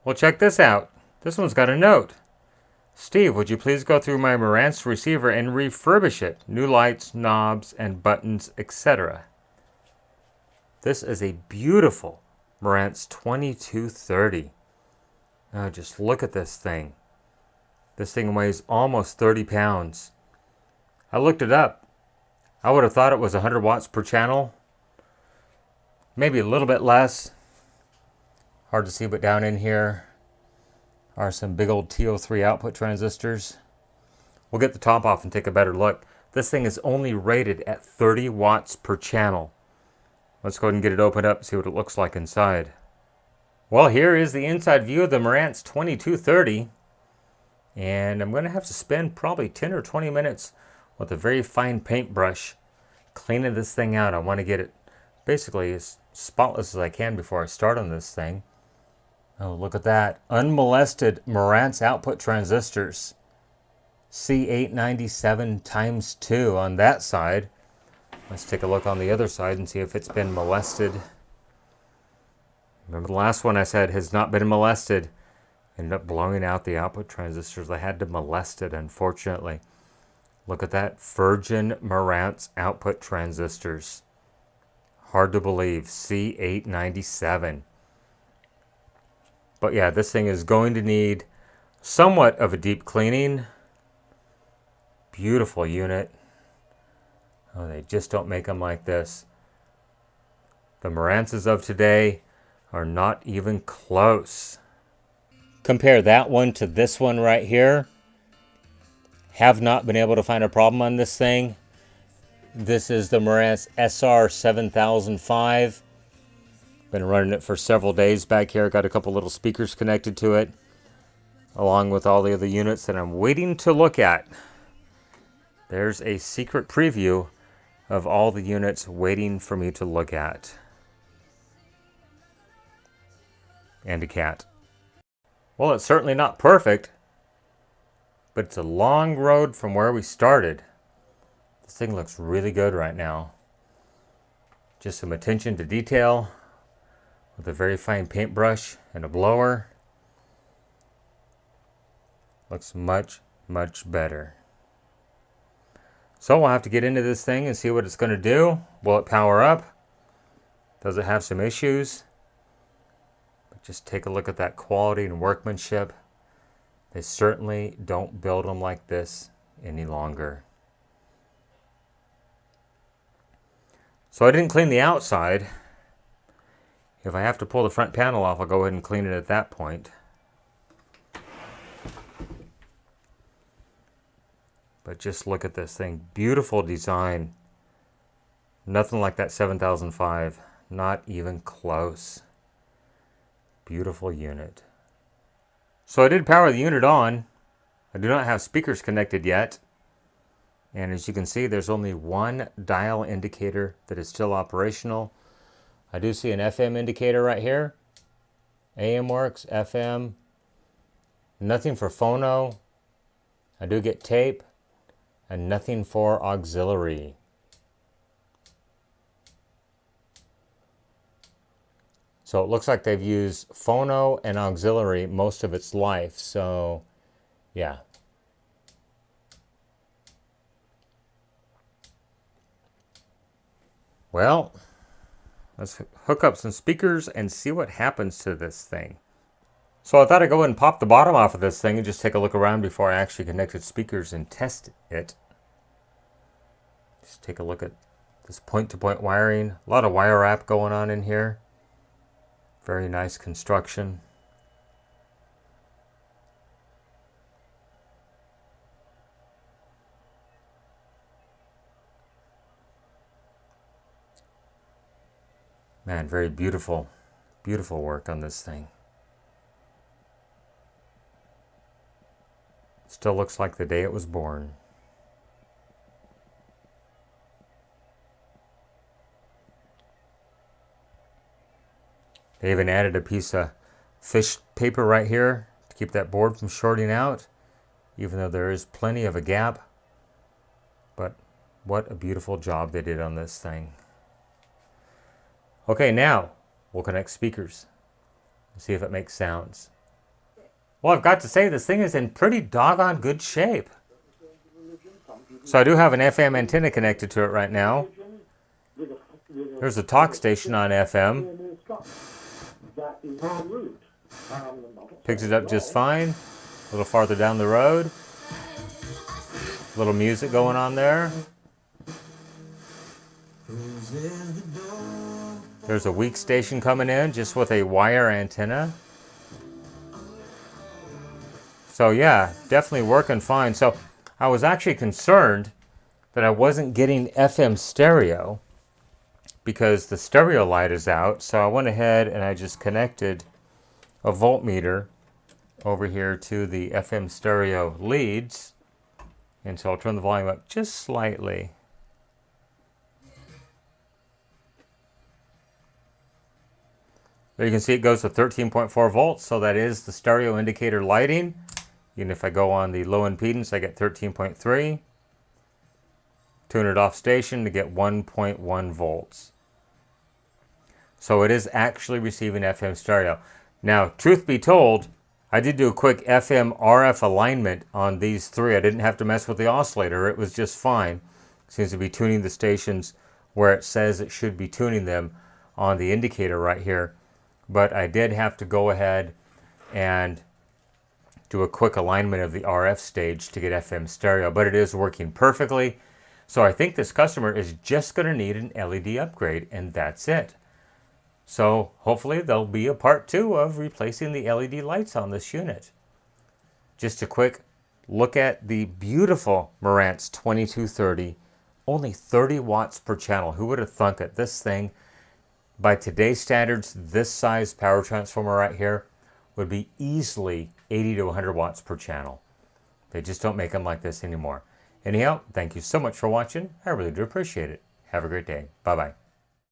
Well, check this out. This one's got a note. Steve, would you please go through my Marantz receiver and refurbish it? New lights, knobs, and buttons, etc. This is a beautiful Marantz 2230. Now just look at this thing. This thing weighs almost 30 pounds. I looked it up. I would have thought it was 100 watts per channel. Maybe a little bit less. Hard to see, but down in here are some big old TO3 output transistors. We'll get the top off and take a better look. This thing is only rated at 30 watts per channel. Let's go ahead and get it opened up and see what it looks like inside. Well, here is the inside view of the Marantz 2230. And I'm going to have to spend probably 10 or 20 minutes with a very fine paintbrush cleaning this thing out. I want to get it basically as spotless as I can before I start on this thing. Oh, look at that. Unmolested Marantz output transistors. C897 times 2 on that side. Let's take a look on the other side and see if it's been molested. Remember the last one I said has not been molested. Ended up blowing out the output transistors. I had to molest it, unfortunately. Look at that. Virgin Marantz output transistors. Hard to believe. C897. But yeah, this thing is going to need somewhat of a deep cleaning. Beautiful unit. Oh, they just don't make them like this. The Marantzes of today are not even close. Compare that one to this one right here. Have not been able to find a problem on this thing. This is the Marantz SR7005. Been running it for several days back here. Got a couple little speakers connected to it, along with all the other units that I'm waiting to look at. There's a secret preview of all the units waiting for me to look at. And a cat. Well, it's certainly not perfect, but it's a long road from where we started. This thing looks really good right now. Just some attention to detail with a very fine paintbrush and a blower. Looks much, much better. So we'll have to get into this thing and see what it's going to do. Will it power up? Does it have some issues? But just take a look at that quality and workmanship. They certainly don't build them like this any longer. So I didn't clean the outside. If I have to pull the front panel off, I'll go ahead and clean it at that point. But just look at this thing. Beautiful design. Nothing like that 7005. Not even close. Beautiful unit. So I did power the unit on. I do not have speakers connected yet. And as you can see, there's only one dial indicator that is still operational. I do see an FM indicator right here. AM works, FM. Nothing for phono. I do get tape. And nothing for auxiliary. So it looks like they've used phono and auxiliary most of its life. So, yeah. Well, let's hook up some speakers and see what happens to this thing. So I thought I'd go ahead and pop the bottom off of this thing and just take a look around before I actually connected speakers and test it. Just take a look at this point-to-point wiring. A lot of wire wrap going on in here. Very nice construction. Man, very beautiful, beautiful work on this thing. Still looks like the day it was born. They even added a piece of fish paper right here to keep that board from shorting out, even though there is plenty of a gap. But what a beautiful job they did on this thing. Okay, now we'll connect speakers and see if it makes sounds. Well, I've got to say, this thing is in pretty doggone good shape. So I do have an FM antenna connected to it right now. There's a talk station on FM. Picks it up just fine. A little farther down the road. A little music going on there. There's a weak station coming in just with a wire antenna. So yeah, definitely working fine. So I was actually concerned that I wasn't getting FM stereo because the stereo light is out. So I went ahead and I just connected a voltmeter over here to the FM stereo leads. And so I'll turn the volume up just slightly. There you can see it goes to 13.4 volts. So that is the stereo indicator lighting. Even if I go on the low impedance, I get 13.3. Tune it off station to get 1.1 volts. So it is actually receiving FM stereo. Now, truth be told, I did do a quick FM RF alignment on these three. I didn't have to mess with the oscillator. It was just fine. Seems to be tuning the stations where it says it should be tuning them on the indicator right here. But I did have to go ahead and do a quick alignment of the RF stage to get FM stereo, but it is working perfectly. So I think this customer is just going to need an LED upgrade, and that's it. So hopefully there'll be a part 2 of replacing the LED lights on this unit. Just a quick look at the beautiful Marantz 2230, only 30 watts per channel. Who would have thunk it? This thing, by today's standards, this size power transformer right here would be easily 80 to 100 watts per channel. They just don't make them like this anymore. Anyhow, thank you so much for watching. I really do appreciate it. Have a great day. Bye-bye.